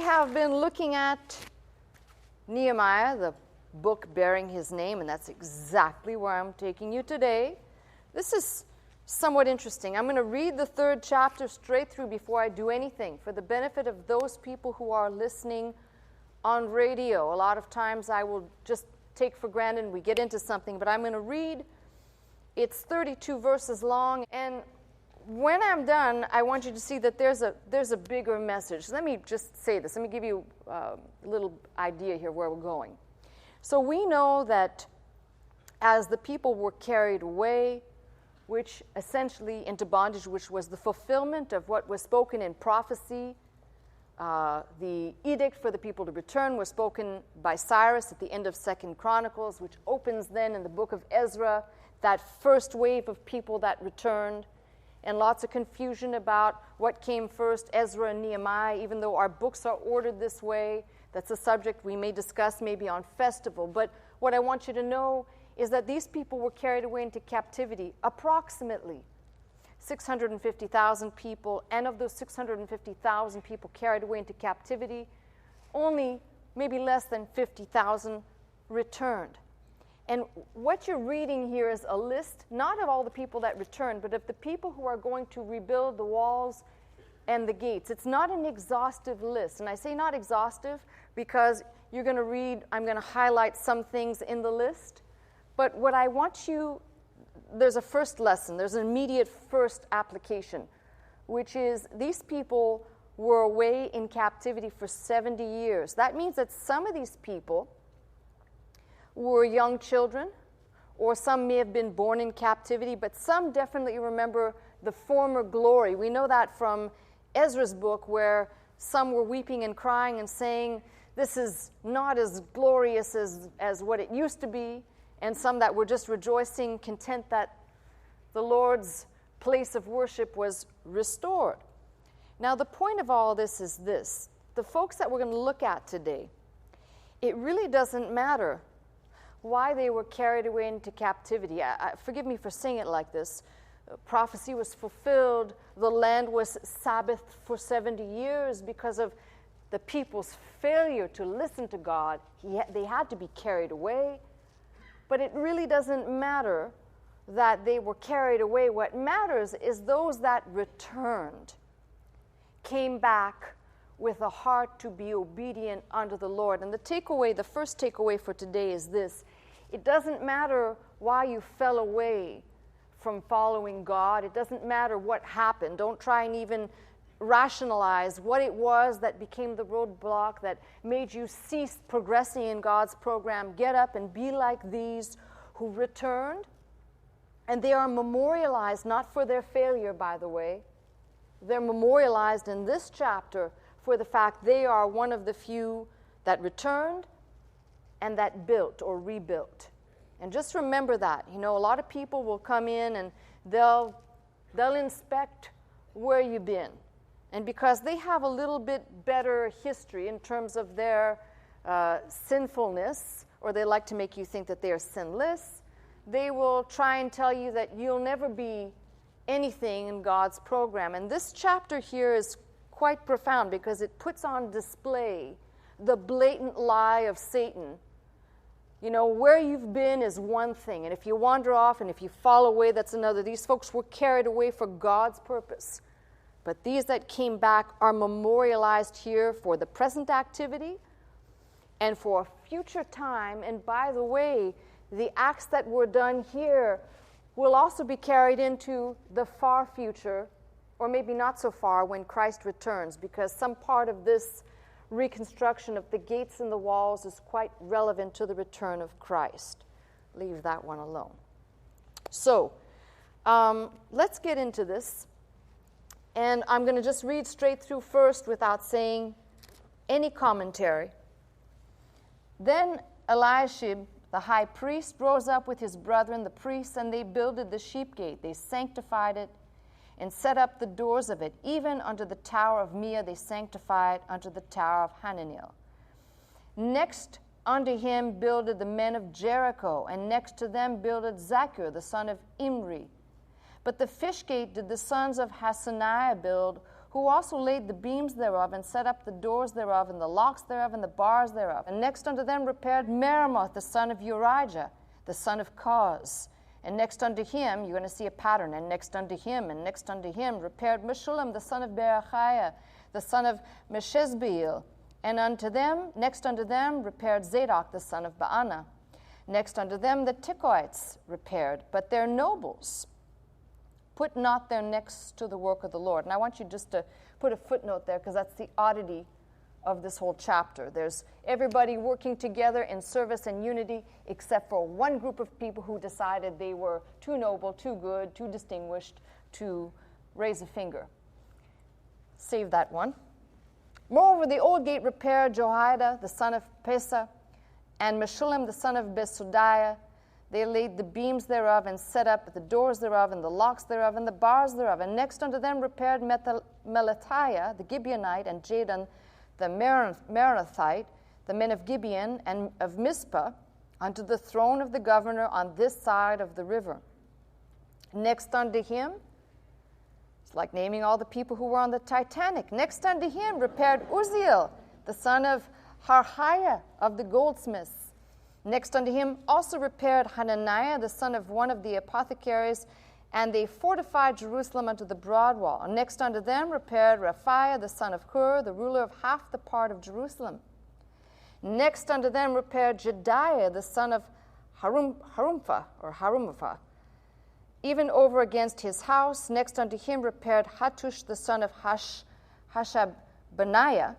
have been looking at Nehemiah, the book bearing his name, and that's exactly where I'm taking you today. This is somewhat interesting. I'm going to read the 3rd chapter straight through before I do anything for the benefit of those people who are listening on radio. A lot of times I will just take for granted and we get into something, but I'm going to read. It's 32 verses long, and when I'm done, I want you to see that there's a bigger message. Let me just say this. Let me give you a little idea here where we're going. So we know that as the people were carried away, which essentially into bondage, which was the fulfillment of what was spoken in prophecy, the edict for the people to return was spoken by Cyrus at the end of 2nd Chronicles, which opens then in the book of Ezra, that first wave of people that returned. And lots of confusion about what came first, Ezra and Nehemiah, even though our books are ordered this way. That's a subject we may discuss maybe on festival. But what I want you to know is that these people were carried away into captivity, approximately 650,000 people. And of those 650,000 people carried away into captivity, only maybe less than 50,000 returned. And what you're reading here is a list, not of all the people that returned, but of the people who are going to rebuild the walls and the gates. It's not an exhaustive list. And I say not exhaustive because you're going to read, I'm going to highlight some things in the list. But what I want you, there's a first lesson, there's an immediate first application, which is these people were away in captivity for 70 years. That means that some of these people were young children, or some may have been born in captivity, but some definitely remember the former glory. We know that from Ezra's book, where some were weeping and crying and saying, this is not as glorious as what it used to be, and some that were just rejoicing, content that the Lord's place of worship was restored. Now, the point of all this is this. The folks that we're going to look at today, it really doesn't matter why they were carried away into captivity. Forgive me for saying it like this. Prophecy was fulfilled. The land was Sabbath for 70 years because of the people's failure to listen to God. They had to be carried away. But it really doesn't matter that they were carried away. What matters is those that returned came back with a heart to be obedient unto the Lord. And the first takeaway for today is this. It doesn't matter why you fell away from following God. It doesn't matter what happened. Don't try and even rationalize what it was that became the roadblock that made you cease progressing in God's program. Get up and be like these who returned. And they are memorialized, not for their failure, by the way. They're memorialized in this chapter for the fact they are one of the few that returned and that built or rebuilt. And just remember that. You know, a lot of people will come in and they'll inspect where you've been. And because they have a little bit better history in terms of their sinfulness, or they like to make you think that they are sinless, they will try and tell you that you'll never be anything in God's program. And this chapter here is quite profound because it puts on display the blatant lie of Satan. You know, where you've been is one thing, and if you wander off and if you fall away, that's another. These folks were carried away for God's purpose. But these that came back are memorialized here for the present activity and for a future time. And by the way, the acts that were done here will also be carried into the far future, or maybe not so far, when Christ returns, because some part of this reconstruction of the gates and the walls is quite relevant to the return of Christ. Leave that one alone. So, let's get into this. And I'm going to just read straight through first without saying any commentary. Then Eliashib, the high priest, rose up with his brethren, the priests, and they builded the sheep gate. They sanctified it and set up the doors of it. Even unto the tower of Meah they sanctified unto the tower of Hananel. Next unto him builded the men of Jericho, and next to them builded Zachar, the son of Imri. But the fish gate did the sons of Hasaniah build, who who also laid the beams thereof, and set up the doors thereof, and the locks thereof, and the bars thereof. And next unto them repaired Meremoth, the son of Urijah, the son of Koz. And next unto him, you're going to see a pattern, and next unto him repaired Meshullam, the son of Berechiah, the son of Meshezbeel. And next unto them repaired Zadok, the son of Baana. Next unto them the Tekoites repaired, but their nobles put not their necks to the work of the Lord. And I want you just to put a footnote there, because that's the oddity of this whole chapter. There's everybody working together in service and unity, except for one group of people who decided they were too noble, too good, too distinguished to raise a finger. Save that one. Moreover, the old gate repaired Jehoiada, the son of Pesa, and Meshullam, the son of Besodiah. They laid the beams thereof, and set up the doors thereof, and the locks thereof, and the bars thereof. And next unto them repaired Melatiah, the Gibeonite, and Jadon, the Meronothite, the men of Gibeon and of Mizpah, unto the throne of the governor on this side of the river. Next unto him, it's like naming all the people who were on the Titanic. Next unto him repaired Uzziel, the son of Harhiah of the goldsmiths. Next unto him also repaired Hananiah, the son of one of the apothecaries, and they fortified Jerusalem unto the broad wall. And next unto them repaired Raphiah, the son of Hur, the ruler of half the part of Jerusalem. Next unto them repaired Jediah, the son of Harumapha, even over against his house. Next unto him repaired Hattush, the son of Hashabaniah,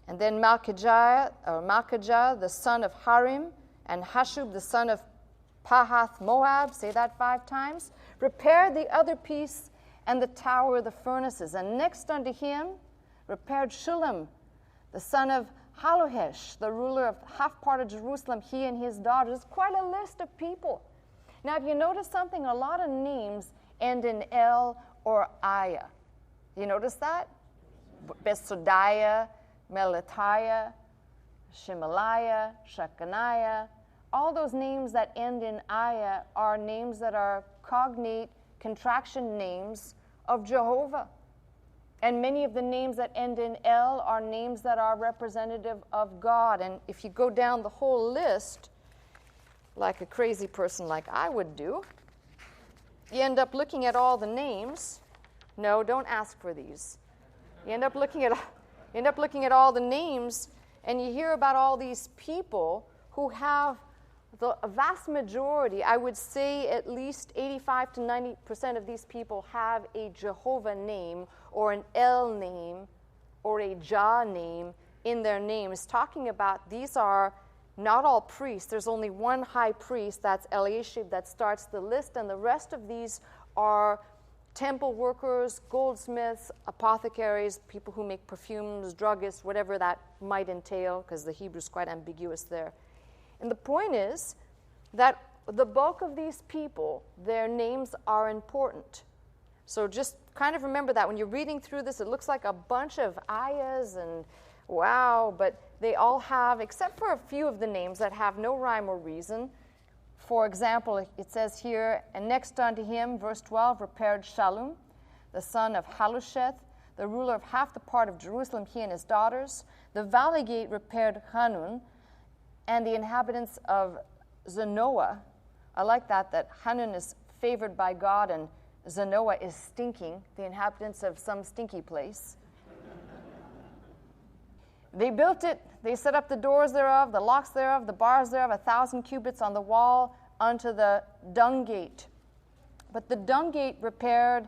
and then Malchijah, the son of Harim, and Hashub, the son of Pahath Moab, say that 5 times, repaired the other piece and the tower of the furnaces. And next unto him repaired Shullam, the son of Halohesh, the ruler of half part of Jerusalem, he and his daughters. Quite a list of people. Now, if you notice something, a lot of names end in El or Aya. You notice that? Besodiah, Melatiah, Shemaliah, Shechaniah. All those names that end in Aya are names that are cognate contraction names of Jehovah. And many of the names that end in El are names that are representative of God. And if you go down the whole list, like a crazy person like I would do, you end up looking at all the names. No, don't ask for these. You end up looking at all the names, and you hear about all these people who have a vast majority, I would say at least 85 to 90% of these people have a Jehovah name or an El name or a Jah name in their names, talking about these are not all priests. There's only one high priest, that's Eliashib, that starts the list, and the rest of these are temple workers, goldsmiths, apothecaries, people who make perfumes, druggists, whatever that might entail, because the Hebrew's quite ambiguous there. And the point is that the bulk of these people, their names are important. So just kind of remember that when you're reading through this, it looks like a bunch of ayahs and wow, but they all have, except for a few of the names that have no rhyme or reason. For example, it says here, and next unto him, verse 12, repaired Shallum, the son of Halusheth, the ruler of half the part of Jerusalem, he and his daughters. The valley gate repaired Hanun, and the inhabitants of Zanoah. I like that Hanun is favored by God and Zanoah is stinking, the inhabitants of some stinky place. They built it, they set up the doors thereof, the locks thereof, the bars thereof, 1,000 cubits on the wall unto the dung gate. But the dung gate repaired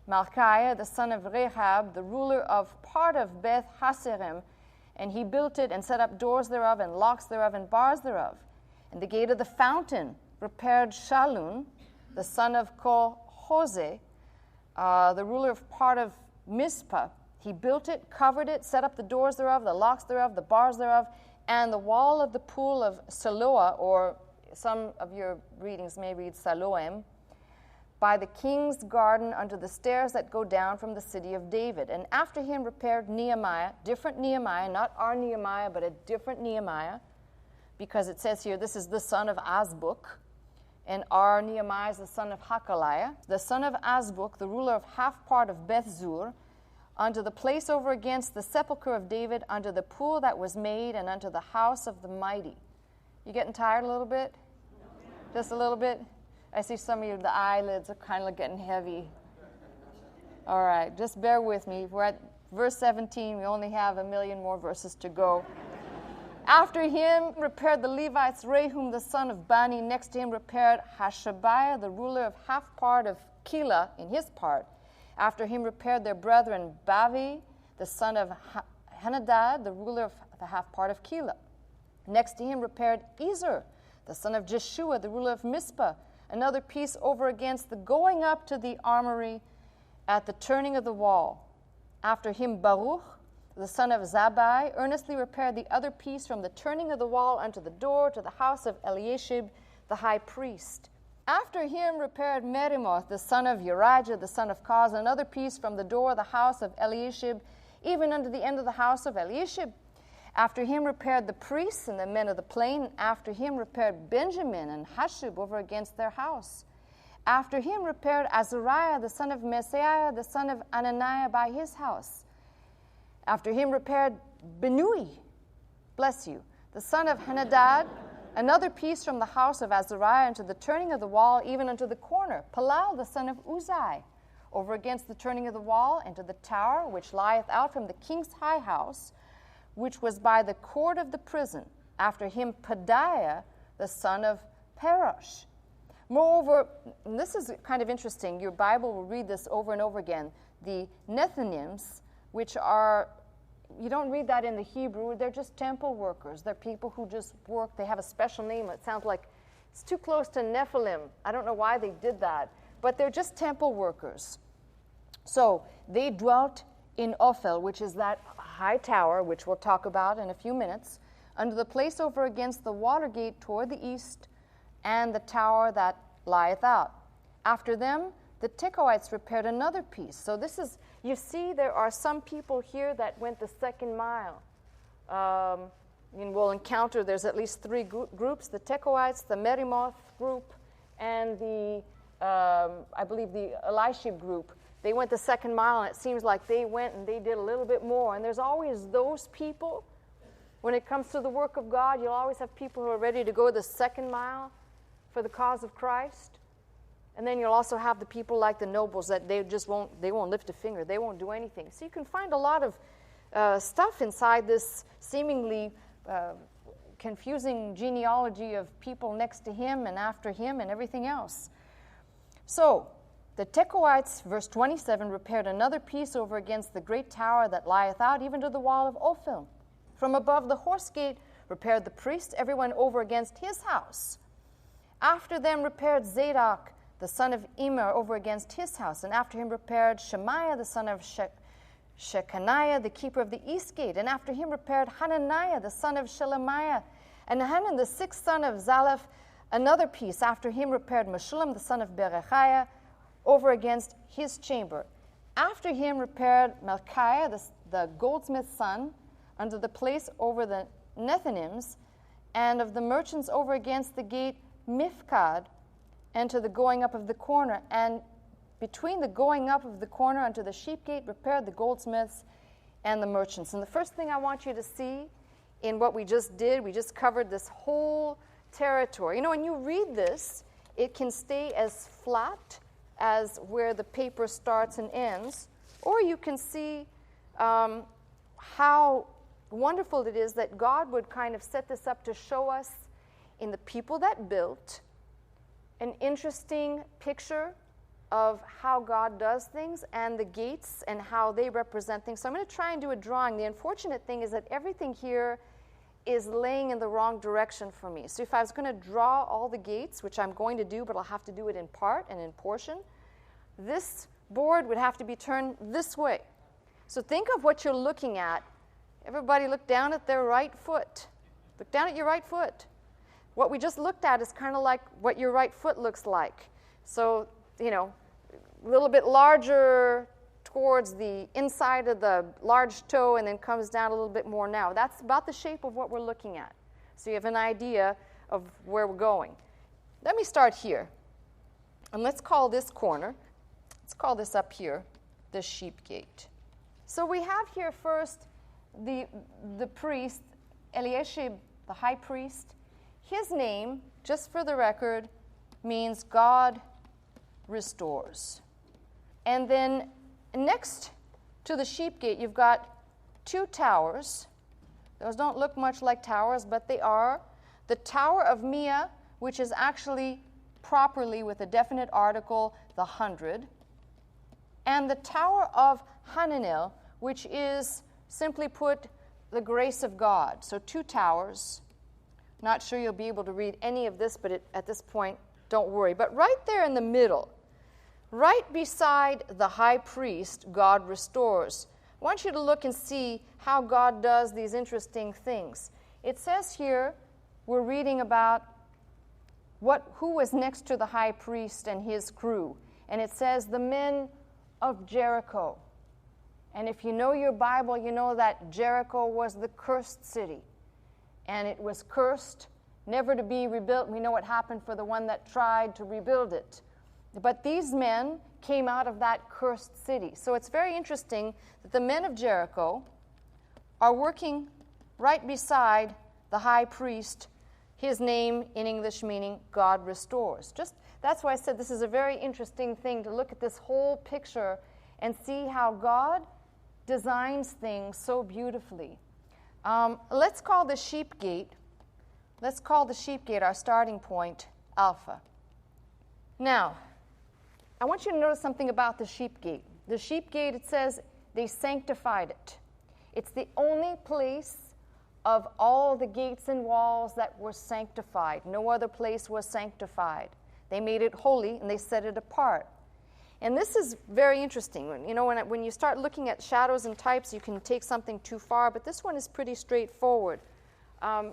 Malchiah, the son of Rehab, the ruler of part of Beth Haserim, and he built it and set up doors thereof and locks thereof and bars thereof. And the gate of the fountain repaired Shallun, the son of Kohose, the ruler of part of Mizpah. He built it, covered it, set up the doors thereof, the locks thereof, the bars thereof, and the wall of the pool of Siloah, or some of your readings may read Siloam, by the king's garden unto the stairs that go down from the city of David. And after him repaired Nehemiah, different Nehemiah, not our Nehemiah, but a different Nehemiah, because it says here, this is the son of Azbuk, and our Nehemiah is the son of Hakaliah, the son of Azbuk, the ruler of half part of Beth Zur, unto the place over against the sepulchre of David, unto the pool that was made, and unto the house of the mighty. You getting tired a little bit? Just a little bit? I see some of you, the eyelids are kind of getting heavy. All right, just bear with me. We're at verse 17. We only have a million more verses to go. After him repaired the Levites Rehum the son of Bani. Next to him repaired Hashabiah, the ruler of half part of Keilah, in his part. After him repaired their brethren Bavi, the son of Henadad, the ruler of the half part of Keilah. Next to him repaired Ezer, the son of Jeshua, the ruler of Mizpah, another piece over against the going up to the armory at the turning of the wall. After him Baruch, the son of Zabbai, earnestly repaired the other piece from the turning of the wall unto the door to the house of Eliashib, the high priest. After him repaired Merimoth, the son of Urijah, the son of Koz, another piece from the door of the house of Eliashib, even unto the end of the house of Eliashib. After him repaired the priests and the men of the plain. And after him repaired Benjamin and Hashub over against their house. After him repaired Azariah, the son of Messiah, the son of Ananiah, by his house. After him repaired Benui, bless you, the son of Henadad, another piece from the house of Azariah unto the turning of the wall, even unto the corner. Palal, the son of Uzai, over against the turning of the wall, and to the tower which lieth out from the king's high house, which was by the court of the prison. After him Pedaiah, the son of Parosh. Moreover, and this is kind of interesting, your Bible will read this over and over again, the Nethinims, which are, you don't read that in the Hebrew, they're just temple workers. They're people who just work. They have a special name. It sounds like it's too close to Nephilim. I don't know why they did that, but they're just temple workers. So they dwelt in Ophel, which is that high tower, which we'll talk about in a few minutes, under the place over against the water gate toward the east, and the tower that lieth out. After them, the Tekoites repaired another piece. So this is, you see, there are some people here that went the second mile. We'll encounter, there's at least three groups, the Tekoites, the Merimoth group, and the, I believe the Elishib group. They went the second mile, and it seems like they went and they did a little bit more. And there's always those people. When it comes to the work of God, you'll always have people who are ready to go the second mile for the cause of Christ. And then you'll also have the people like the nobles that they won't lift a finger. They won't do anything. So you can find a lot of stuff inside this seemingly confusing genealogy of people next to him and after him and everything else. So the Tekoites, verse 27, repaired another piece over against the great tower that lieth out, even to the wall of Ophel. From above the horse gate repaired the priest, everyone over against his house. After them repaired Zadok, the son of Immer, over against his house. And after him repaired Shemaiah, the son of Shechaniah, the keeper of the east gate. And after him repaired Hananiah, the son of Shelemiah. And Hanan, the sixth son of Zalaph, another piece. After him repaired Meshullam, the son of Berechiah, over against his chamber. After him repaired Melchiah, the goldsmith's son, under the place over the Nethinims, and of the merchants over against the gate Mifkad, and to the going up of the corner. And between the going up of the corner unto the sheep gate repaired the goldsmiths and the merchants. And the first thing I want you to see in what we just did, we just covered this whole territory. You know, when you read this, it can stay as flat as where the paper starts and ends, or you can see how wonderful it is that God would kind of set this up to show us in the people that built an interesting picture of how God does things and the gates and how they represent things. So I'm going to try and do a drawing. The unfortunate thing is that everything here is laying in the wrong direction for me. So if I was going to draw all the gates, which I'm going to do, but I'll have to do it in part and in portion, this board would have to be turned this way. So think of what you're looking at. Everybody look down at their right foot. Look down at your right foot. What we just looked at is kind of like what your right foot looks like. So, you know, a little bit larger towards the inside of the large toe and then comes down a little bit more now. That's about the shape of what we're looking at. So you have an idea of where we're going. Let me start here. And let's call this corner, let's call this up here, the sheep gate. So we have here first the priest, Eliashib, the high priest. His name, just for the record, means God restores. And then next to the sheep gate, you've got two towers. Those don't look much like towers, but they are. The Tower of Mia, which is actually properly with a definite article, the 100. And the Tower of Hananel, which is, simply put, the grace of God. So two towers. Not sure you'll be able to read any of this, but at this point, don't worry. But right there in the middle, right beside the high priest, God restores. I want you to look and see how God does these interesting things. It says here, we're reading about who was next to the high priest and his crew. And it says, the men of Jericho. And if you know your Bible, you know that Jericho was the cursed city. And it was cursed, never to be rebuilt. We know what happened for the one that tried to rebuild it. But these men came out of that cursed city. So it's very interesting that the men of Jericho are working right beside the high priest, his name in English meaning God restores. That's why I said this is a very interesting thing to look at this whole picture and see how God designs things so beautifully. Let's call the sheep gate our starting point, Alpha. Now, I want you to notice something about the sheep gate. The sheep gate, it says, they sanctified it. It's the only place of all the gates and walls that were sanctified. No other place was sanctified. They made it holy and they set it apart. And this is very interesting. You know, when you start looking at shadows and types, you can take something too far, but this one is pretty straightforward.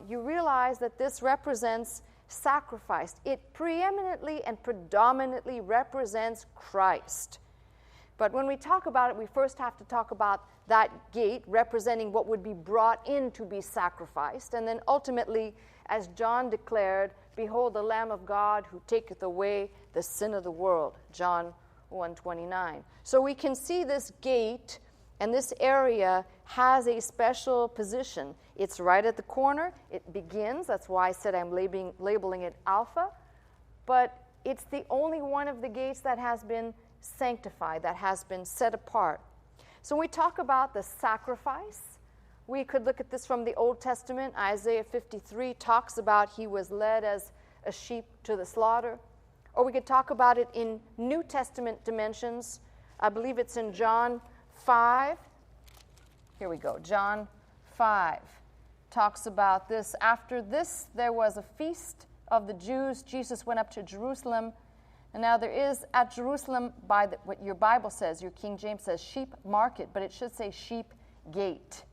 You realize that this represents sacrifice. It preeminently and predominantly represents Christ. But when we talk about it, we first have to talk about that gate representing what would be brought in to be sacrificed. And then ultimately, as John declared, behold the Lamb of God who taketh away the sin of the world, John 1:29. So we can see this gate and this area has a special position. It's right at the corner. It begins. That's why I said I'm labeling it Alpha. But it's the only one of the gates that has been sanctified, that has been set apart. So when we talk about the sacrifice, we could look at this from the Old Testament. Isaiah 53 talks about he was led as a sheep to the slaughter. Or we could talk about it in New Testament dimensions. I believe it's in John 5. Here we go. John 5 talks about this. After this, there was a feast of the Jews. Jesus went up to Jerusalem. And now there is at Jerusalem, by what your Bible says, your King James says sheep market, but it should say sheep gate.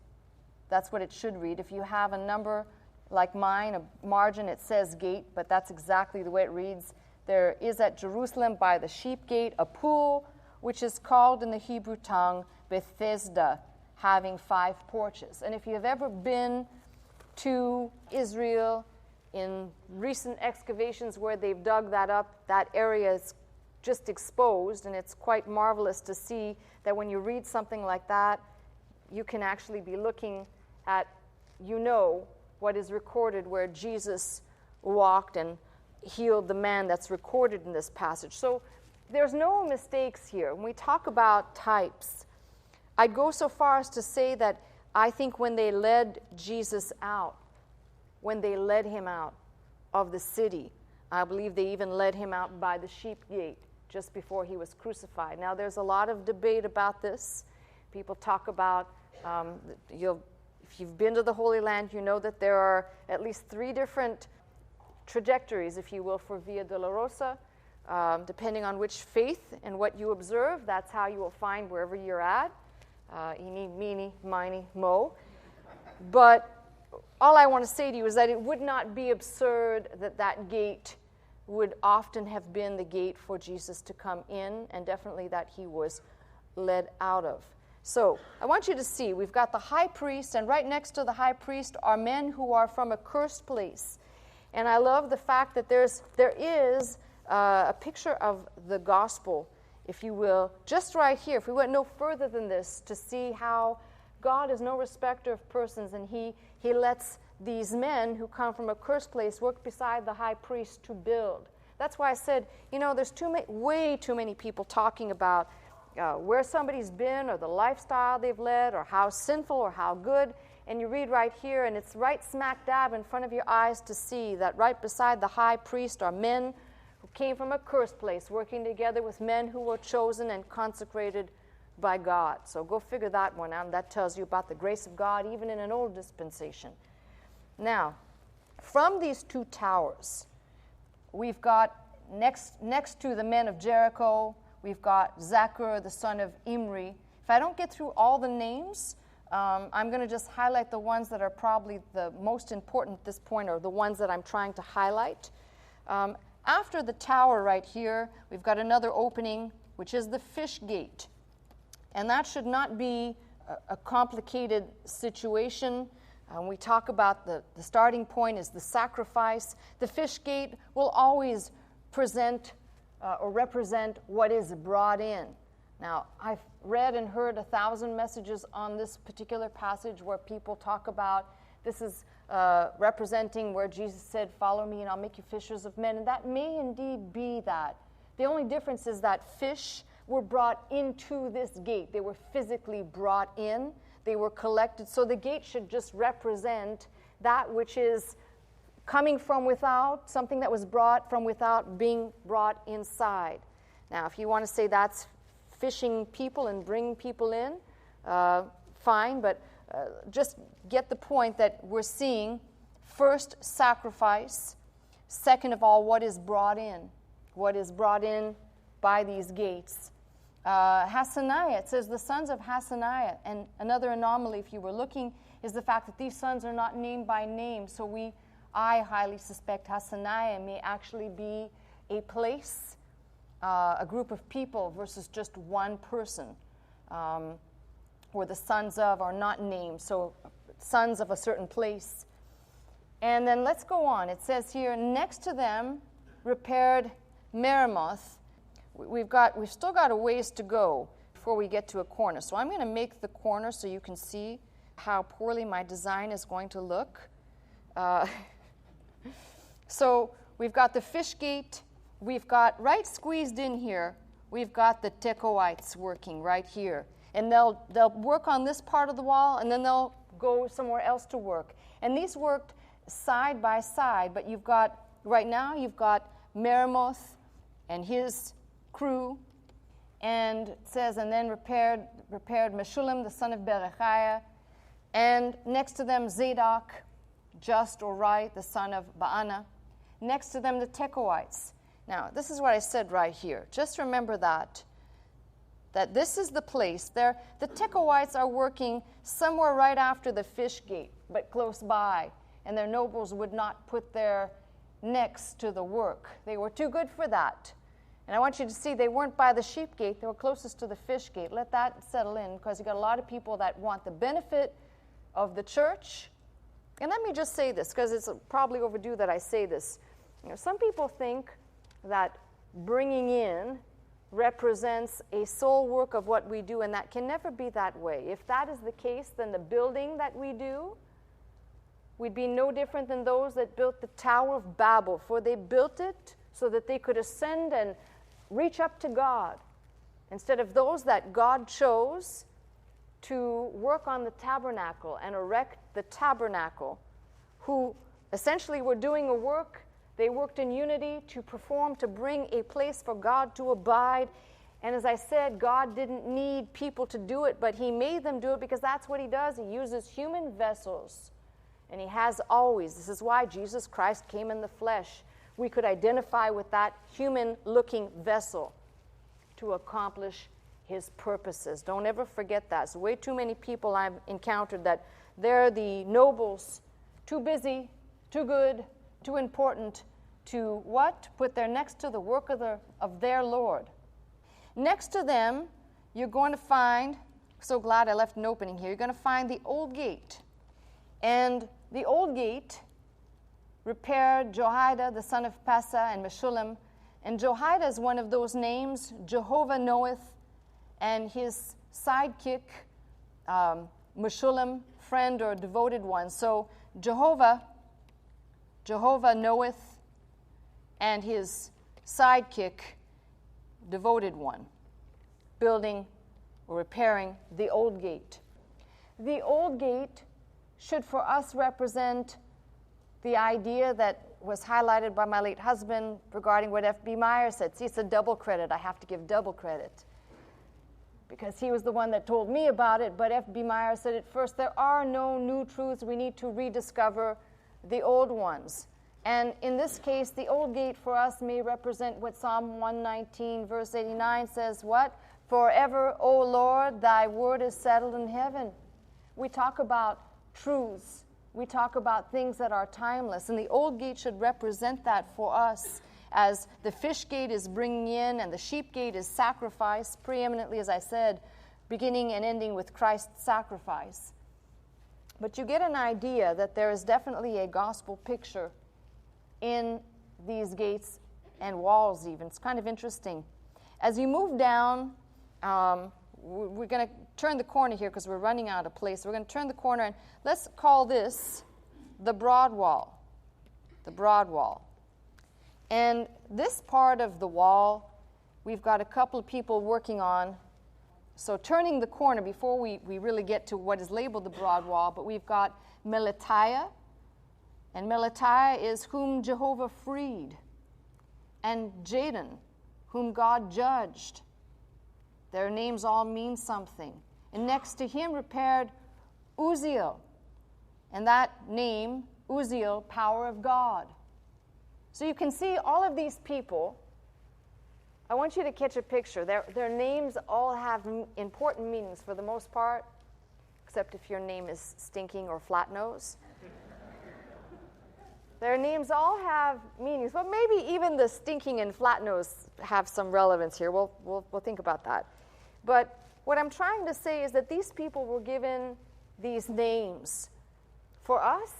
That's what it should read. If you have a number like mine, a margin, it says gate, but that's exactly the way it reads. There is at Jerusalem by the sheep gate a pool, which is called in the Hebrew tongue Bethesda, having 5 porches. And if you have ever been to Israel in recent excavations where they've dug that up, that area is just exposed, and it's quite marvelous to see that when you read something like that, you can actually be looking at, what is recorded where Jesus walked and healed the man that's recorded in this passage. So there's no mistakes here. When we talk about types, I'd go so far as to say that I think when they led Jesus out, when they led him out of the city, I believe they even led him out by the sheep gate just before he was crucified. Now, there's a lot of debate about this. People talk about, if you've been to the Holy Land, you know that there are at least 3 different trajectories, if you will, for Via Dolorosa. Depending on which faith and what you observe, that's how you will find wherever you're at. Eeny, meeny, miny, mo. But all I want to say to you is that it would not be absurd that that gate would often have been the gate for Jesus to come in, and definitely that he was led out of. So I want you to see, we've got the high priest, and right next to the high priest are men who are from a cursed place. And I love the fact that there is a picture of the gospel if you will, just right here, if we went no further than this to see how God is no respecter of persons, and he lets these men who come from a cursed place work beside the high priest to build. That's why I said, there's way too many people talking about where somebody's been or the lifestyle they've led or how sinful or how good. And you read right here, and it's right smack dab in front of your eyes to see that right beside the high priest are men who came from a cursed place, working together with men who were chosen and consecrated by God. So go figure that one out. That tells you about the grace of God, even in an old dispensation. Now, from these two towers, we've got next to the men of Jericho, we've got Zachar, the son of Imri. If I don't get through all the names, I'm going to just highlight the ones that are probably the most important at this point, or the ones that I'm trying to highlight. After the tower right here, we've got another opening, which is the fish gate. And that should not be a complicated situation. We talk about the starting point is the sacrifice. The fish gate will always present or represent what is brought in. Now, I've read and heard 1,000 messages on this particular passage where people talk about this is representing where Jesus said, "Follow me and I'll make you fishers of men." And that may indeed be that. The only difference is that fish were brought into this gate. They were physically brought in. They were collected. So the gate should just represent that which is coming from without, something that was brought from without being brought inside. Now, if you want to say that's fishing people and bringing people in, fine, but just get the point that we're seeing first sacrifice, second of all, what is brought in by these gates. Hassaniah, it says the sons of Hassaniah, and another anomaly, if you were looking, is the fact that these sons are not named by name. So I highly suspect Hassaniah may actually be a place, a group of people versus just one person, where the sons of are not named, so sons of a certain place. And then let's go on. It says here, next to them repaired Meremoth. We've still got a ways to go before we get to a corner. So I'm going to make the corner so you can see how poorly my design is going to look. So we've got the fish gate. We've got, right squeezed in here, we've got the Tekoites working right here. And they'll work on this part of the wall, and then they'll go somewhere else to work. And these worked side by side, but right now you've got Meremoth and his crew, and it says, and then repaired Meshullam, the son of Berechiah, and next to them Zadok, just or right, the son of Baana. Next to them the Tekoites. Now, this is what I said right here. Just remember that this is the place. The Tekoites are working somewhere right after the fish gate, but close by, and their nobles would not put their necks to the work. They were too good for that. And I want you to see they weren't by the sheep gate. They were closest to the fish gate. Let that settle in, because you've got a lot of people that want the benefit of the church. And let me just say this, because it's probably overdue that I say this. Some people think that bringing in represents a sole work of what we do, and that can never be that way. If that is the case, then the building that we do, we'd be no different than those that built the Tower of Babel, for they built it so that they could ascend and reach up to God, instead of those that God chose to work on the tabernacle and erect the tabernacle, who essentially were doing a work. They worked in unity to perform, to bring a place for God to abide. And as I said, God didn't need people to do it, but he made them do it because that's what he does. He uses human vessels, and he has always. This is why Jesus Christ came in the flesh. We could identify with that human-looking vessel to accomplish his purposes. Don't ever forget that. So way too many people I've encountered that they're the nobles, too busy, too good, too important to what? Put their necks to the work of their Lord. Next to them, you're going to find, so glad I left an opening here, you're going to find the old gate. And the old gate repaired Jehoiada, the son of Passa, and Meshullam. And Jehoiada is one of those names, Jehovah knoweth, and his sidekick, Meshullam, friend or devoted one. So Jehovah knoweth, and his sidekick, devoted one, building or repairing the old gate. The old gate should for us represent the idea that was highlighted by my late husband regarding what F.B. Meyer said. See, it's a double credit. I have to give double credit because he was the one that told me about it, but F.B. Meyer said it first. There are no new truths. We need to rediscover the old ones. And in this case, the old gate for us may represent what Psalm 119, verse 89 says, what? Forever, O Lord, thy word is settled in heaven. We talk about truths. We talk about things that are timeless. And the old gate should represent that for us, as the fish gate is bringing in and the sheep gate is sacrifice, preeminently, as I said, beginning and ending with Christ's sacrifice. But you get an idea that there is definitely a gospel picture in these gates and walls even. It's kind of interesting. As you move down, we're going to turn the corner here because we're running out of place. We're going to turn the corner, and let's call this the broad wall. The broad wall. And this part of the wall, we've got a couple of people working on. So turning the corner before we really get to what is labeled the broad wall, but we've got Melatiah, and Melatiah is whom Jehovah freed, and Jadon, whom God judged. Their names all mean something. And next to him repaired Uzziel, and that name, Uzziel, power of God. So you can see all of these people. I want you to catch a picture. Their names all have important meanings for the most part, except if your name is Stinking or Flatnose. Their names all have meanings, but maybe even the Stinking and Flatnose have some relevance here. We'll think about that. But what I'm trying to say is that these people were given these names. For us,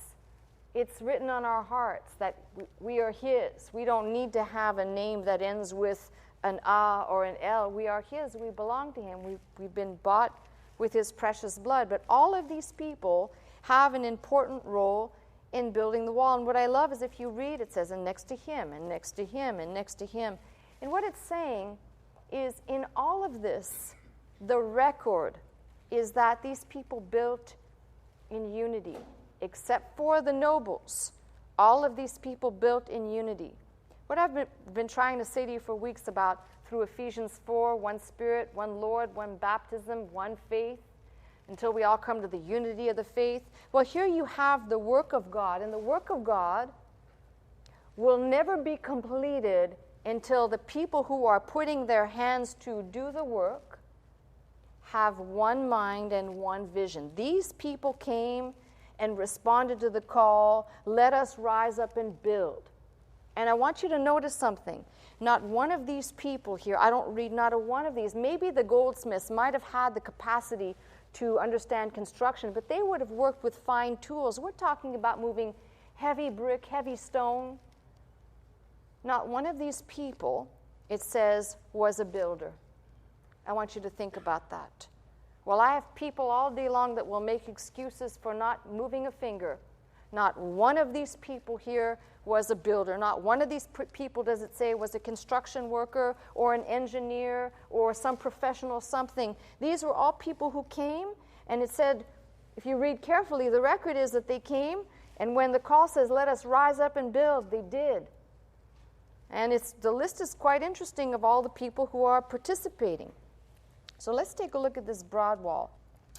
it's written on our hearts that we are His. We don't need to have a name that ends with an A or an L. We are His. We belong to Him. We've been bought with His precious blood. But all of these people have an important role in building the wall. And what I love is if you read, it says, and next to him, and next to him, and next to him. And what it's saying is in all of this, the record is that these people built in unity, except for the nobles. All of these people built in unity. What I've been trying to say to you for weeks about through Ephesians 4, one Spirit, one Lord, one baptism, one faith, until we all come to the unity of the faith. Well, here you have the work of God, and the work of God will never be completed until the people who are putting their hands to do the work have one mind and one vision. These people came and responded to the call, let us rise up and build. And I want you to notice something. Not one of these people here, I don't read not a one of these. Maybe the goldsmiths might have had the capacity to understand construction, but they would have worked with fine tools. We're talking about moving heavy brick, heavy stone. Not one of these people, it says, was a builder. I want you to think about that. Well, I have people all day long that will make excuses for not moving a finger. Not one of these people here was a builder. Not one of these people, does it say, was a construction worker or an engineer or some professional something. These were all people who came, and it said, if you read carefully, the record is that they came, and when the call says, let us rise up and build, they did. And the list is quite interesting of all the people who are participating. So let's take a look at this broad wall.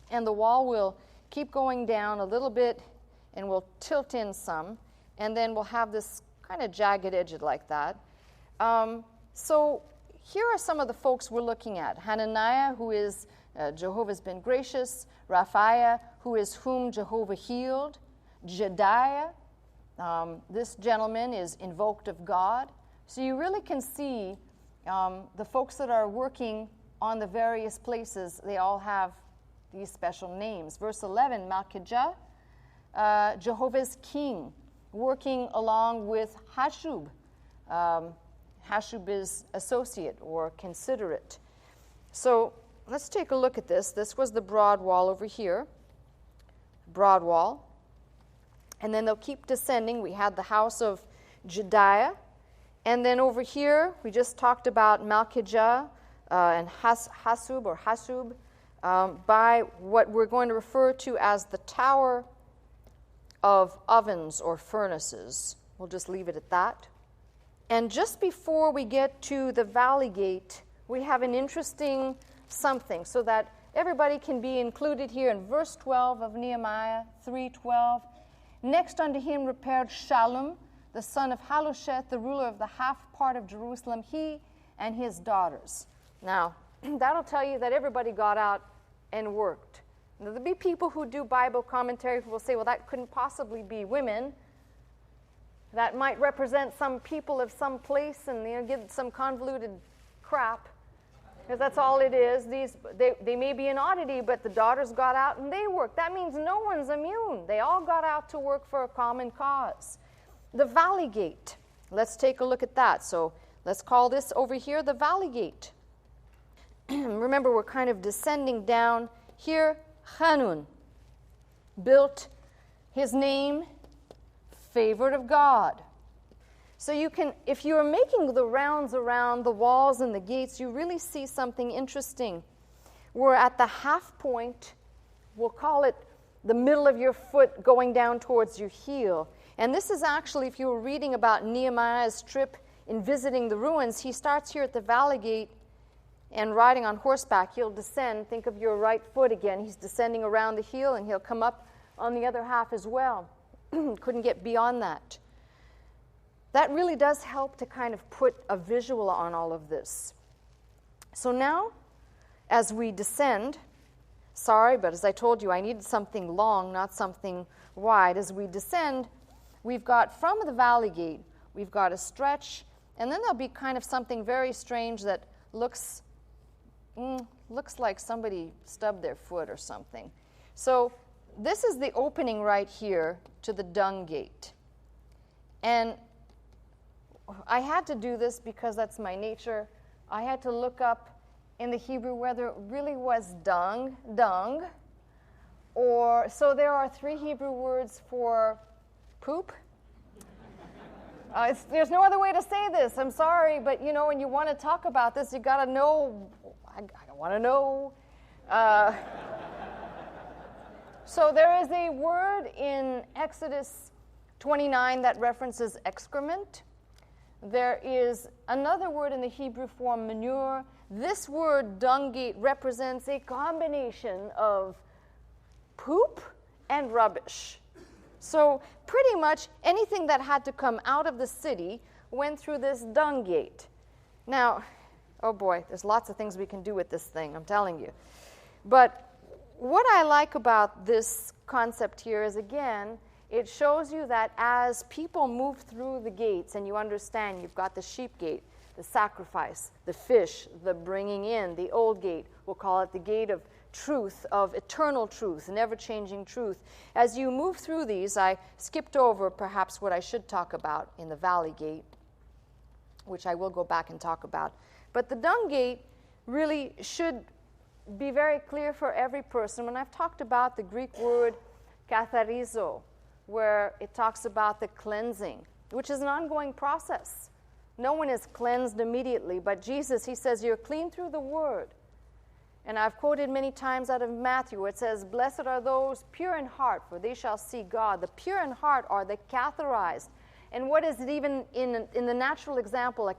And the wall will keep going down a little bit, and we'll tilt in some, and then we'll have this kind of jagged edge like that. So here are some of the folks we're looking at. Hananiah, who is Jehovah's been gracious. Raphiah, who is whom Jehovah healed. Jediah, this gentleman is invoked of God. So you really can see the folks that are working on the various places, they all have these special names. Verse 11, Malchijah, Jehovah's king, working along with Hashub. Hashub's associate or considerate. So let's take a look at this. This was the broad wall over here, broad wall. And then they'll keep descending. We had the house of Jediah. And then over here, we just talked about Malchijah and Hasub, by what we're going to refer to as the Tower of Ovens or Furnaces. We'll just leave it at that. And just before we get to the Valley Gate, we have an interesting something so that everybody can be included here in verse 12 of Nehemiah 3:12. Next unto him repaired Shallum, the son of Halusheth, the ruler of the half part of Jerusalem, he and his daughters. Now, that'll tell you that everybody got out and worked. Now, there'll be people who do Bible commentary who will say, well, that couldn't possibly be women. That might represent some people of some place and get some convoluted crap, because that's all it is. They may be an oddity, but the daughters got out and they worked. That means no one's immune. They all got out to work for a common cause. The Valley Gate. Let's take a look at that. So let's call this over here the Valley Gate. Remember, we're kind of descending down here. Hanun built his name, favored of God. So you can, if you're making the rounds around the walls and the gates, you really see something interesting. We're at the half point. We'll call it the middle of your foot going down towards your heel. And this is actually, if you were reading about Nehemiah's trip in visiting the ruins, he starts here at the Valley Gate and riding on horseback, he'll descend. Think of your right foot again. He's descending around the heel, and he'll come up on the other half as well. Couldn't get beyond that. That really does help to kind of put a visual on all of this. So now, as we descend, sorry, but as I told you, I needed something long, not something wide. As we descend, we've got from the Valley Gate, we've got a stretch, and then there'll be kind of something very strange that looks like somebody stubbed their foot or something. So this is the opening right here to the Dung Gate. And I had to do this because that's my nature. I had to look up in the Hebrew whether it really was dung, or so there are 3 Hebrew words for poop. There's no other way to say this. I'm sorry, but when you want to talk about this, you got to know. I want to know. So there is a word in Exodus 29 that references excrement. There is another word in the Hebrew form, manure. This word, dung gate, represents a combination of poop and rubbish. So pretty much anything that had to come out of the city went through this dung gate. Now, oh boy, there's lots of things we can do with this thing, I'm telling you. But what I like about this concept here is, again, it shows you that as people move through the gates, and you understand you've got the sheep gate, the sacrifice, the fish, the bringing in, the old gate, we'll call it the gate of truth, of eternal truth, never-changing truth. As you move through these, I skipped over perhaps what I should talk about in the Valley Gate, which I will go back and talk about. But the Dung Gate really should be very clear for every person. When I've talked about the Greek word katharizo, where it talks about the cleansing, which is an ongoing process. No one is cleansed immediately, but Jesus, he says, you're clean through the word. And I've quoted many times out of Matthew, where it says, blessed are those pure in heart, for they shall see God. The pure in heart are the catheterized. And what is it even in the natural example? A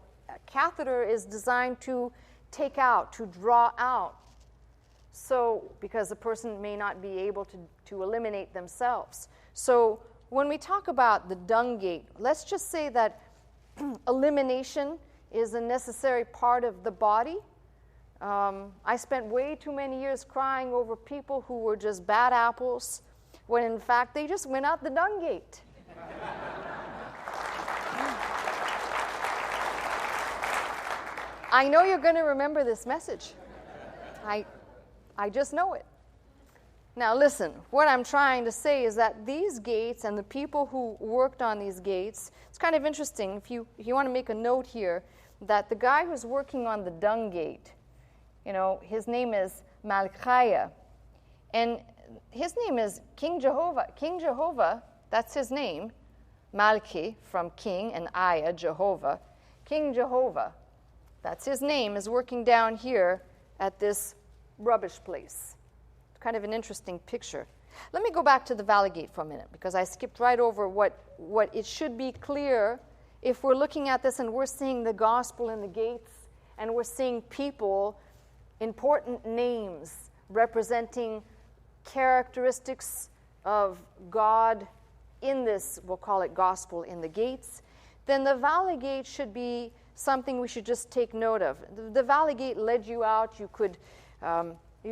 catheter is designed to take out, to draw out. So, because the person may not be able to eliminate themselves. So, when we talk about the dung gate, let's just say that elimination is a necessary part of the body. I spent way too many years crying over people who were just bad apples, when in fact they just went out the dung gate. I know you're going to remember this message. I just know it. Now listen, what I'm trying to say is that these gates and the people who worked on these gates, it's kind of interesting. If you want to make a note here, that the guy who's working on the dung gate, his name is Malchiah. And his name is King Jehovah. King Jehovah, that's his name. Malchi, from king, and Ayah, Jehovah. King Jehovah, that's his name, is working down here at this rubbish place. Kind of an interesting picture. Let me go back to the Valley Gate for a minute, because I skipped right over what it should be clear if we're looking at this and we're seeing the gospel in the gates and we're seeing people, important names representing characteristics of God in this, we'll call it gospel in the gates, then the Valley Gate should be something we should just take note of. The Valley Gate led you out. You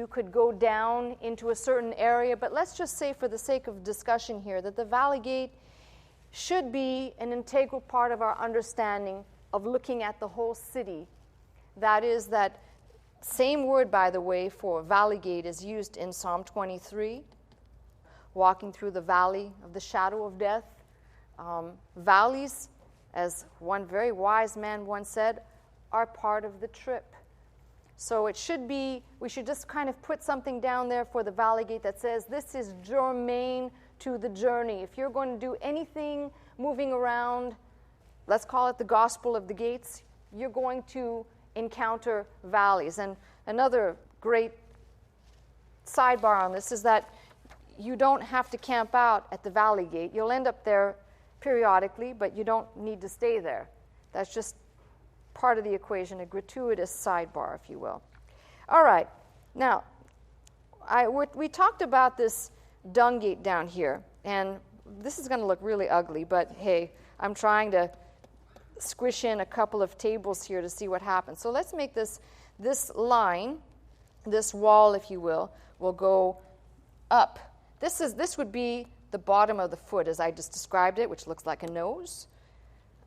could go down into a certain area, but let's just say for the sake of discussion here that the Valley Gate should be an integral part of our understanding of looking at the whole city. That is, that same word, by the way, for Valley Gate is used in Psalm 23, walking through the valley of the shadow of death. Valleys, as one very wise man once said, are part of the trip. So it should be, we should just kind of put something down there for the Valley Gate that says this is germane to the journey. If you're going to do anything moving around, let's call it the gospel of the gates, you're going to encounter valleys. And another great sidebar on this is that you don't have to camp out at the Valley Gate. You'll end up there periodically, but you don't need to stay there. That's just part of the equation, a gratuitous sidebar, if you will. All right. Now, we talked about this dung gate down here, and this is going to look really ugly, but hey, I'm trying to squish in a couple of tables here to see what happens. So let's make this line, this wall, if you will go up. This would be the bottom of the foot as I just described it, which looks like a nose.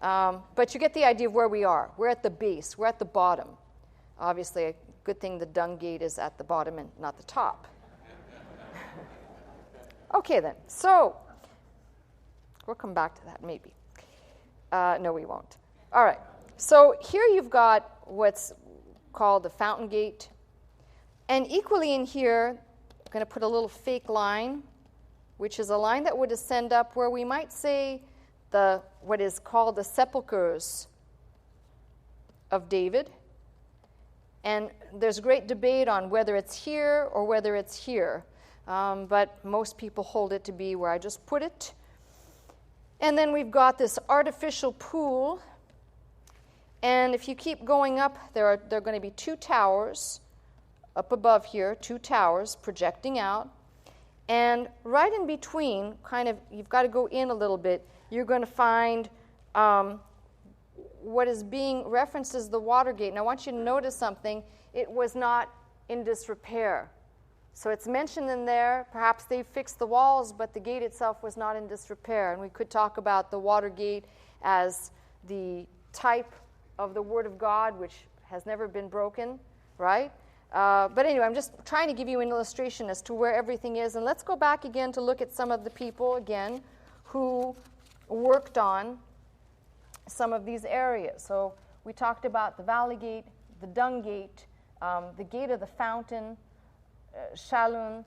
But you get the idea of where we are. We're at the base. We're at the bottom. Obviously, a good thing the dung gate is at the bottom and not the top. Okay, then. So we'll come back to that, maybe. No, we won't. All right. So here you've got what's called the fountain gate. And equally in here, I'm going to put a little fake line, which is a line that would ascend up where we might say what is called the sepulchres of David. And there's great debate on whether it's here or whether it's here. But most people hold it to be where I just put it. And then we've got this artificial pool. And if you keep going up, there are going to be two towers up above here, two towers projecting out. And right in between, kind of, you've got to go in a little bit, you're going to find what is being referenced as the water gate. And I want you to notice something. It was not in disrepair. So it's mentioned in there. Perhaps they fixed the walls, but the gate itself was not in disrepair. And we could talk about the water gate as the type of the Word of God, which has never been broken, right? But anyway, I'm just trying to give you an illustration as to where everything is. And let's go back again to look at some of the people, again, who worked on some of these areas. So we talked about the Valley Gate, the Dung Gate, the Gate of the Fountain, Shalun,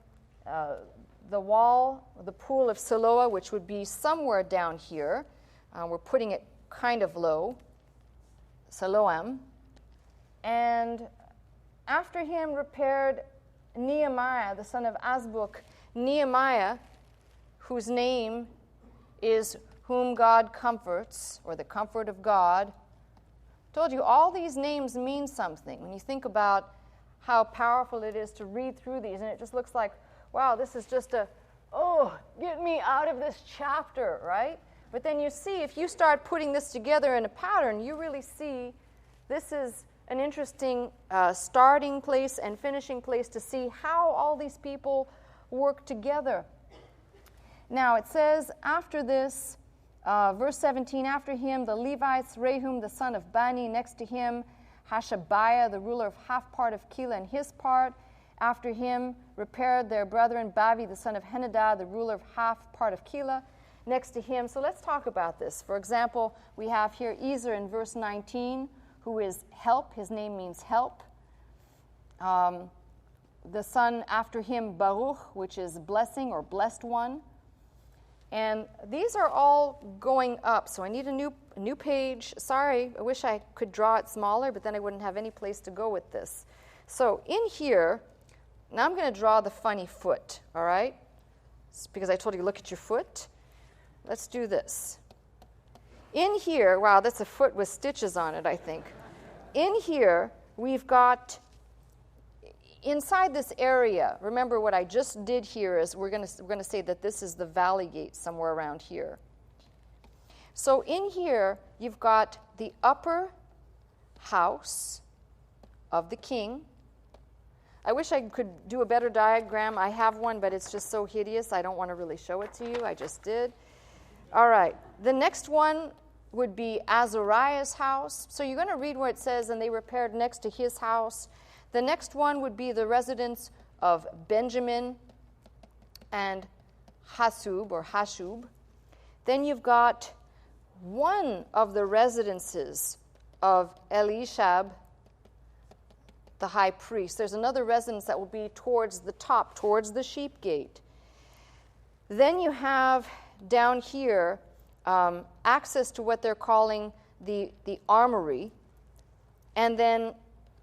the wall, the Pool of Siloah, which would be somewhere down here. We're putting it kind of low, Siloam. And after him repaired Nehemiah, the son of Azbuk. Nehemiah, whose name is whom God comforts, or the comfort of God. I told you, all these names mean something. When you think about how powerful it is to read through these, and it just looks like, wow, this is just get me out of this chapter, right? But then you see, if you start putting this together in a pattern, you really see this is an interesting starting place and finishing place to see how all these people work together. Now it says, after this, verse 17, after him, the Levites, Rehum, the son of Bani, next to him, Hashabiah, the ruler of half part of Keilah and his part. After him, repaired their brethren, Bavi, the son of Henadad, the ruler of half part of Keilah, next to him. So let's talk about this. For example, we have here Ezer in verse 19, who is help. His name means help. The son after him, Baruch, which is blessing or blessed one. And these are all going up. So I need a new page. Sorry, I wish I could draw it smaller, but then I wouldn't have any place to go with this. So in here, now I'm going to draw the funny foot, all right? It's because I told you, look at your foot. Let's do this. In here, wow, that's a foot with stitches on it, I think. In here, we've got, inside this area, remember what I just did here is we're going to say that this is the valley gate somewhere around here. So in here, you've got the upper house of the king. I wish I could do a better diagram. I have one, but it's just so hideous. I don't want to really show it to you. I just did. All right. The next one would be Azariah's house. So you're going to read where it says, and they repaired next to his house. The next one would be the residence of Benjamin and Hashub. Then you've got one of the residences of Elishab, the high priest. There's another residence that will be towards the top, towards the sheep gate. Then you have down here access to what they're calling the armory. And then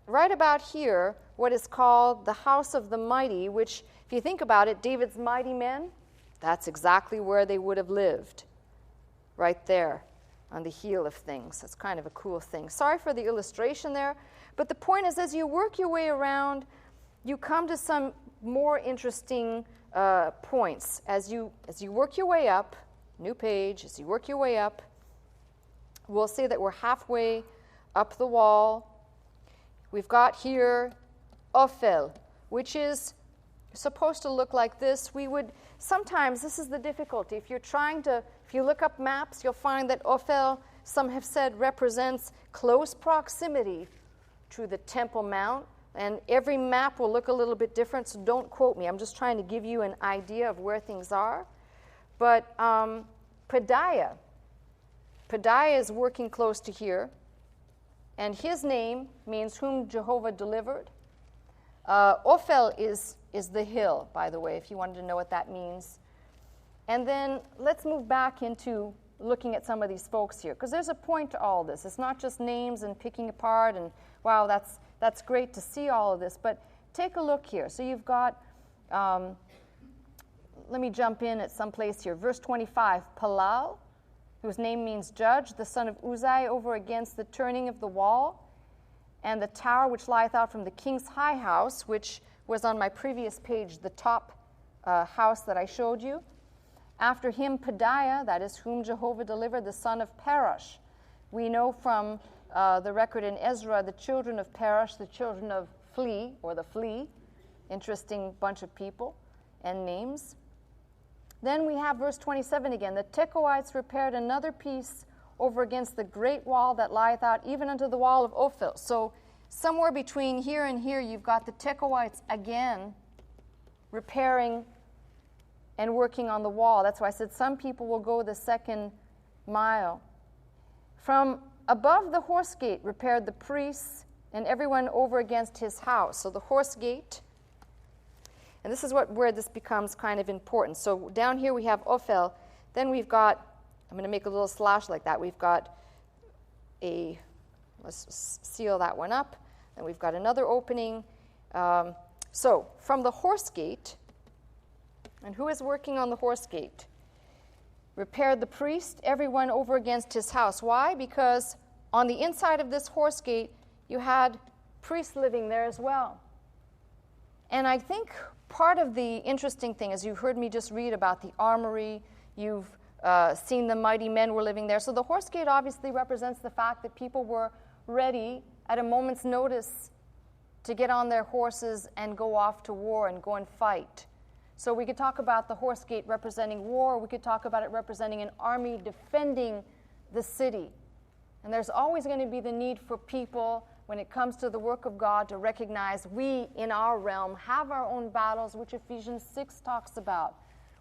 right about here, what is called the house of the mighty, which, if you think about it, David's mighty men, that's exactly where they would have lived, right there on the heel of things. That's kind of a cool thing. Sorry for the illustration there, but the point is, as you work your way around, you come to some more interesting points. As you work your way up, new page, as you work your way up, we'll say that we're halfway up the wall. We've got here Ophel, which is supposed to look like this. We would sometimes, this is the difficulty. If you look up maps, you'll find that Ophel, some have said, represents close proximity to the Temple Mount. And every map will look a little bit different, so don't quote me. I'm just trying to give you an idea of where things are. But Pedaiah is working close to here. And his name means whom Jehovah delivered. Ophel is the hill, by the way, if you wanted to know what that means. And then let's move back into looking at some of these folks here, because there's a point to all this. It's not just names and picking apart, and wow, that's great to see all of this. But take a look here. So you've got, let me jump in at some place here. Verse 25, Palal, whose name means judge, the son of Uzai, over against the turning of the wall, and the tower which lieth out from the king's high house, which was on my previous page, the top house that I showed you. After him, Pedaiah, that is whom Jehovah delivered, the son of Parash. We know from the record in Ezra, the children of Parash, the children of Flea, or the Flea. Interesting bunch of people and names. Then we have verse 27 again. The Tekoites repaired another piece over against the great wall that lieth out even unto the wall of Ophel. So somewhere between here and here, you've got the Tekoites again repairing and working on the wall. That's why I said some people will go the second mile. From above the horse gate repaired the priests and everyone over against his house. So the horse gate, and this is where this becomes kind of important. So down here we have Ophel. Then we've got, I'm going to make a little slash like that. We've got let's seal that one up. And we've got another opening. So from the horse gate, and who is working on the horse gate? Repaired the priest, everyone over against his house. Why? Because on the inside of this horse gate, you had priests living there as well. And I think part of the interesting thing is you've heard me just read about the armory. You've seen the mighty men were living there. So the horse gate obviously represents the fact that people were ready at a moment's notice to get on their horses and go off to war and go and fight. So we could talk about the horse gate representing war. We could talk about it representing an army defending the city. And there's always going to be the need for people, when it comes to the work of God, to recognize we, in our realm, have our own battles, which Ephesians 6 talks about.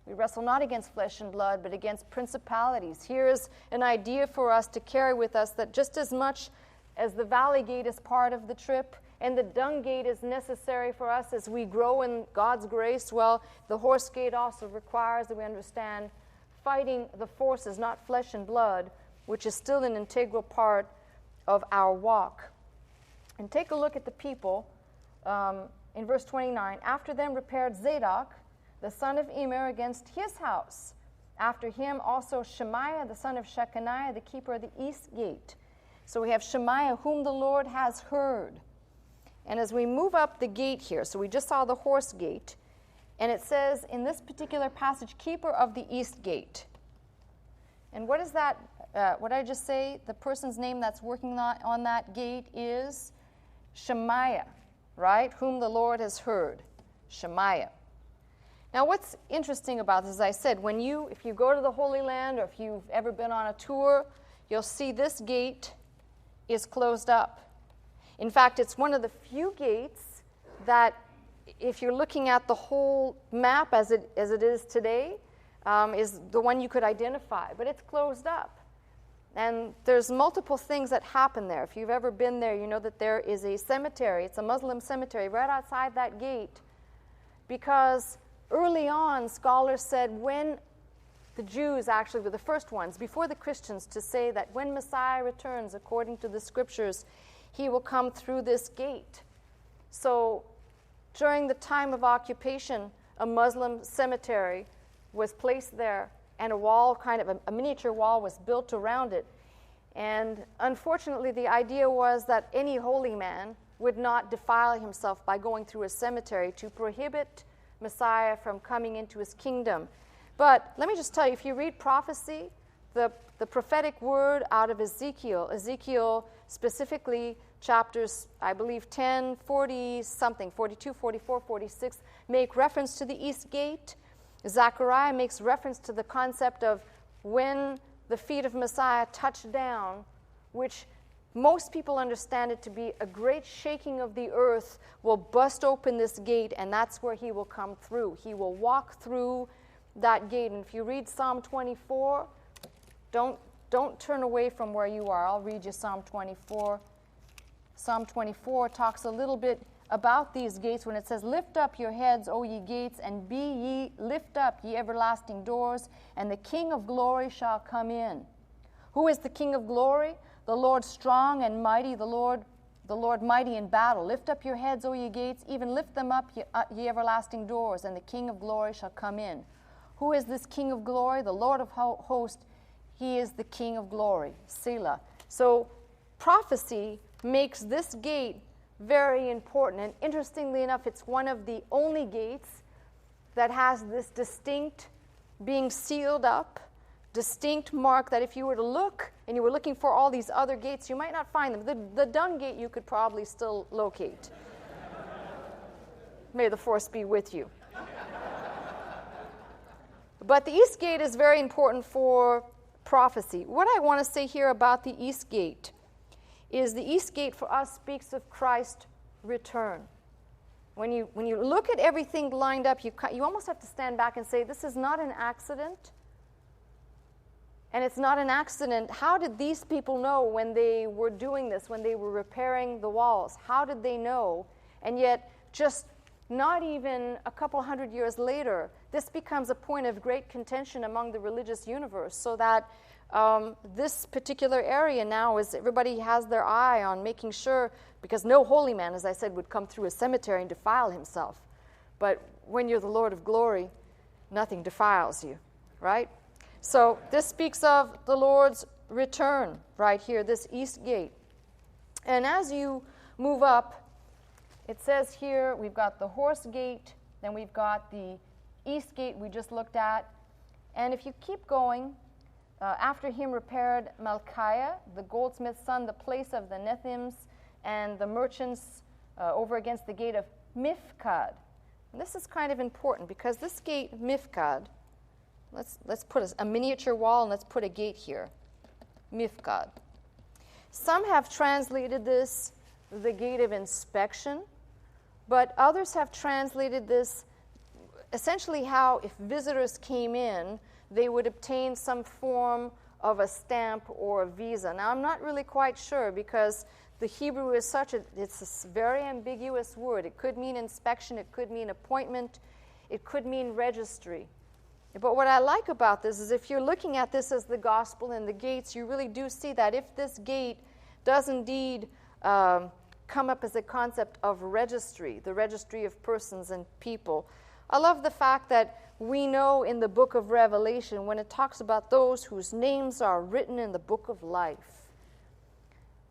We wrestle not against flesh and blood, but against principalities. Here's an idea for us to carry with us that just as much as the valley gate is part of the trip, and the dung gate is necessary for us as we grow in God's grace. Well, the horse gate also requires that we understand fighting the forces, not flesh and blood, which is still an integral part of our walk. And take a look at the people in verse 29. After them repaired Zadok, the son of Immer, against his house. After him also Shemaiah, the son of Shechaniah, the keeper of the east gate. So we have Shemaiah, whom the Lord has heard. And as we move up the gate here, so we just saw the horse gate, and it says in this particular passage, keeper of the east gate. And what is that? What did I just say? The person's name that's working on that gate is Shemaiah, right? Whom the Lord has heard. Shemaiah. Now, what's interesting about this, as I said, if you go to the Holy Land, or if you've ever been on a tour, you'll see this gate is closed up. In fact, it's one of the few gates that, if you're looking at the whole map as it is today, is the one you could identify, but it's closed up. And there's multiple things that happen there. If you've ever been there, you know that there is a cemetery. It's a Muslim cemetery right outside that gate, because early on, scholars said when the Jews actually were the first ones, before the Christians, to say that when Messiah returns, according to the scriptures, he will come through this gate. So during the time of occupation, a Muslim cemetery was placed there, and a wall, kind of a miniature wall, was built around it. And unfortunately, the idea was that any holy man would not defile himself by going through a cemetery, to prohibit Messiah from coming into his kingdom. But let me just tell you, if you read prophecy, the prophetic word out of Ezekiel specifically chapters, I believe 10, 40 something, 42, 44, 46, make reference to the east gate. Zechariah makes reference to the concept of when the feet of Messiah touch down, which most people understand it to be a great shaking of the earth will bust open this gate, and that's where he will come through. He will walk through that gate. And if you read Psalm 24, don't turn away from where you are. I'll read you Psalm 24. Psalm 24 talks a little bit about these gates when it says, "Lift up your heads, O ye gates, and be ye, lift up, ye everlasting doors, and the King of glory shall come in." Who is the King of glory? The Lord strong and mighty, the Lord mighty in battle. Lift up your heads, O ye gates, even lift them up, ye everlasting doors, and the King of glory shall come in. Who is this King of glory? The Lord of hosts. He is the King of glory. Selah. So prophecy makes this gate very important. And interestingly enough, it's one of the only gates that has this distinct, being sealed up, distinct mark that if you were to look and you were looking for all these other gates, you might not find them. The dung gate you could probably still locate. May the force be with you. But the east gate is very important for prophecy. What I want to say here about the east gate is the east gate for us speaks of Christ's return. When you look at everything lined up, you almost have to stand back and say, this is not an accident. And it's not an accident. How did these people know when they were doing this, when they were repairing the walls? How did they know? And yet, just not even a couple hundred years later, this becomes a point of great contention among the religious universe, so that this particular area now is everybody has their eye on making sure, because no holy man, as I said, would come through a cemetery and defile himself. But when you're the Lord of glory, nothing defiles you, right? So this speaks of the Lord's return right here, this east gate. And as you move up, it says here we've got the horse gate, then we've got the east gate we just looked at. And if you keep going, after him repaired Malchiah, the goldsmith's son, the place of the Nethims and the merchants over against the gate of Mifkad. And this is kind of important because this gate, Mifkad, let's put a miniature wall and let's put a gate here. Mifkad. Some have translated this the gate of inspection, but others have translated this essentially how if visitors came in, they would obtain some form of a stamp or a visa. Now, I'm not really quite sure because the Hebrew is it's a very ambiguous word. It could mean inspection, it could mean appointment, it could mean registry. But what I like about this is if you're looking at this as the gospel and the gates, you really do see that if this gate does indeed come up as a concept of registry, the registry of persons and people. I love the fact that we know in the book of Revelation, when it talks about those whose names are written in the book of life,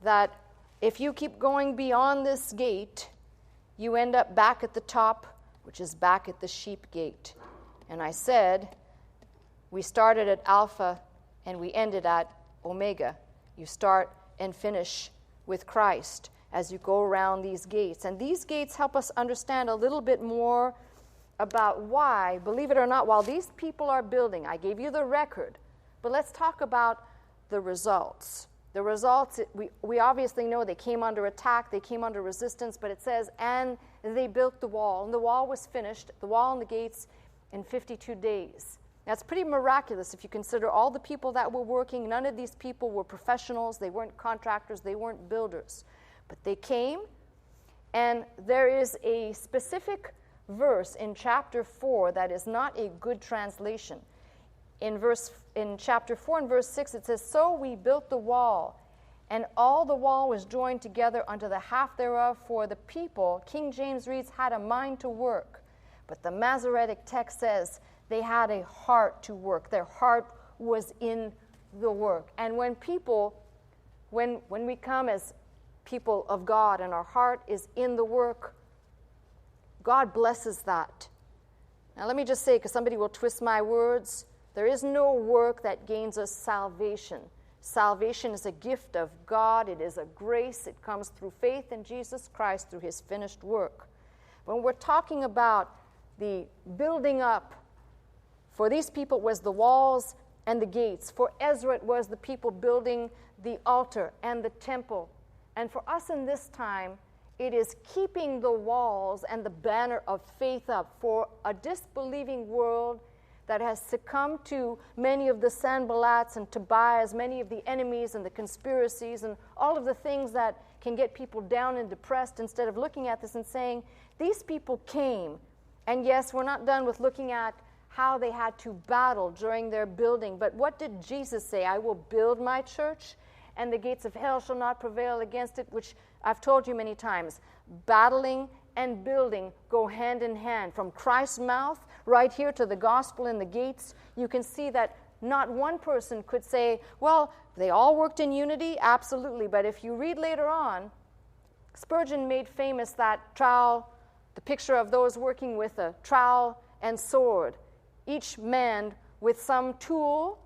that if you keep going beyond this gate, you end up back at the top, which is back at the sheep gate. And I said, we started at Alpha and we ended at Omega. You start and finish with Christ as you go around these gates. And these gates help us understand a little bit more about why, believe it or not, while these people are building, I gave you the record, but let's talk about the results. The results, we obviously know they came under attack, they came under resistance, but it says, and they built the wall, and the wall was finished, the wall and the gates, in 52 days. That's pretty miraculous if you consider all the people that were working. None of these people were professionals, they weren't contractors, they weren't builders. But they came, and there is a specific verse in chapter 4 that is not a good translation. In chapter 4 and verse 6 it says, so we built the wall, and all the wall was joined together unto the half thereof, for the people, King James reads, had a mind to work. But the Masoretic text says they had a heart to work. Their heart was in the work. And when we come as people of God and our heart is in the work, God blesses that. Now let me just say, because somebody will twist my words, there is no work that gains us salvation. Salvation is a gift of God. It is a grace. It comes through faith in Jesus Christ through his finished work. When we're talking about the building up, for these people it was the walls and the gates. For Ezra it was the people building the altar and the temple. And for us in this time, it is keeping the walls and the banner of faith up for a disbelieving world that has succumbed to many of the Sanballats and Tobiahs, many of the enemies and the conspiracies and all of the things that can get people down and depressed, instead of looking at this and saying, these people came. And yes, we're not done with looking at how they had to battle during their building. But what did Jesus say? I will build my church, and the gates of hell shall not prevail against it, which I've told you many times. Battling and building go hand in hand. From Christ's mouth right here to the gospel in the gates, you can see that not one person could say, well, they all worked in unity. Absolutely. But if you read later on, Spurgeon made famous that trowel, the picture of those working with a trowel and sword, each man with some tool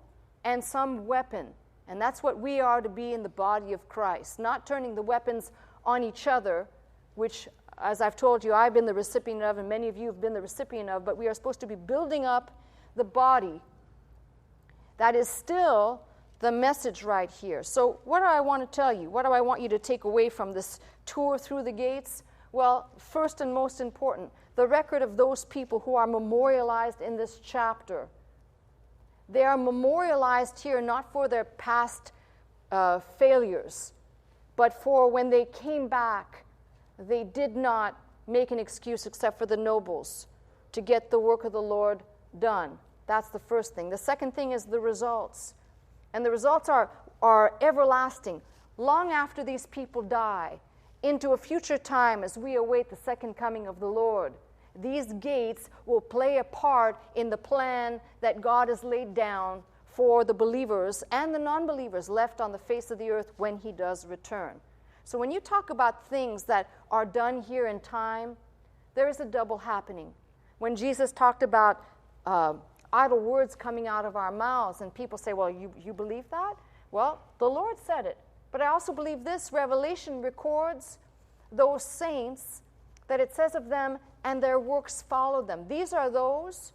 and some weapon. And that's what we are to be in the body of Christ, not turning the weapons on each other, which, as I've told you, I've been the recipient of, and many of you have been the recipient of, but we are supposed to be building up the body. That is still the message right here. So what do I want to tell you? What do I want you to take away from this tour through the gates? Well, first and most important, the record of those people who are memorialized in this chapter. They are memorialized here not for their past failures, but for when they came back, they did not make an excuse except for the nobles to get the work of the Lord done. That's the first thing. The second thing is the results. And the results are everlasting. Long after these people die, into a future time as we await the second coming of the Lord, these gates will play a part in the plan that God has laid down for the believers and the non-believers left on the face of the earth when he does return. So when you talk about things that are done here in time, there is a double happening. When Jesus talked about idle words coming out of our mouths, and people say, well, you believe that? Well, the Lord said it. But I also believe this. Revelation records those saints that it says of them, and their works followed them. These are those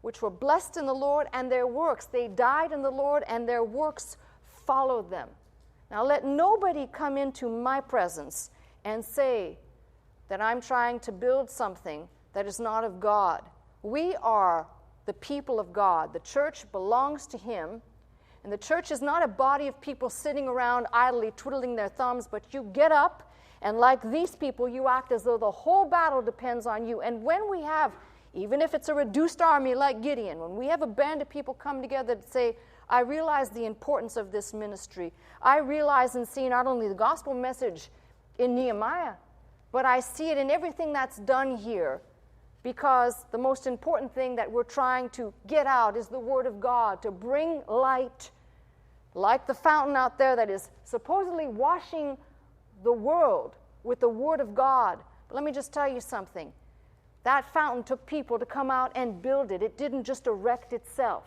which were blessed in the Lord, and their works. They died in the Lord, and their works followed them. Now let nobody come into my presence and say that I'm trying to build something that is not of God. We are the people of God. The church belongs to him. And the church is not a body of people sitting around idly twiddling their thumbs, but you get up, and like these people, you act as though the whole battle depends on you. And when we have, even if it's a reduced army like Gideon, when we have a band of people come together to say, I realize the importance of this ministry. I realize and see not only the gospel message in Nehemiah, but I see it in everything that's done here, because the most important thing that we're trying to get out is the Word of God, to bring light, like the fountain out there that is supposedly washing the world with the Word of God. But let me just tell you something. That fountain took people to come out and build it. It didn't just erect itself.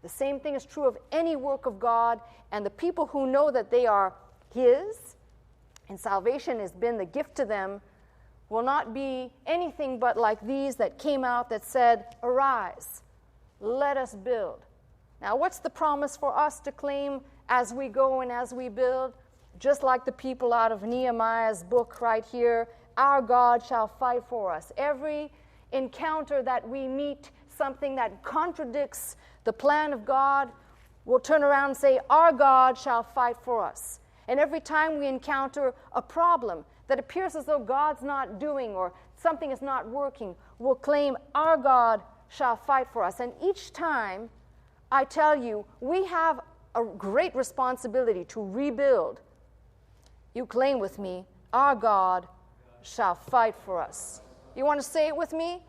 The same thing is true of any work of God, and the people who know that they are His, and salvation has been the gift to them, will not be anything but like these that came out that said, arise, let us build. Now, what's the promise for us to claim as we go and as we build? Just like the people out of Nehemiah's book right here, our God shall fight for us. Every encounter that we meet, something that contradicts the plan of God, we'll turn around and say, our God shall fight for us. And every time we encounter a problem that appears as though God's not doing or something is not working, we'll claim, our God shall fight for us. And each time, I tell you, we have a great responsibility to rebuild. You claim with me, our God shall fight for us. You want to say it with me?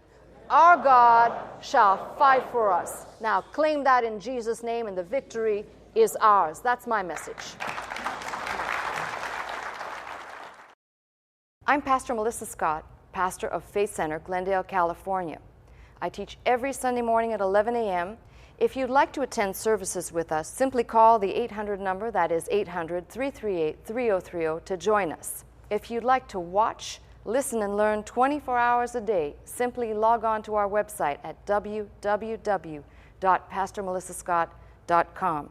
Our God shall fight for us. Now, claim that in Jesus' name, and the victory is ours. That's my message. I'm Pastor Melissa Scott, pastor of Faith Center, Glendale, California. I teach every Sunday morning at 11 a.m. If you'd like to attend services with us, simply call the 800 number, that is 800-338-3030, to join us. If you'd like to watch, listen, and learn 24 hours a day, simply log on to our website at www.pastormelissascott.com.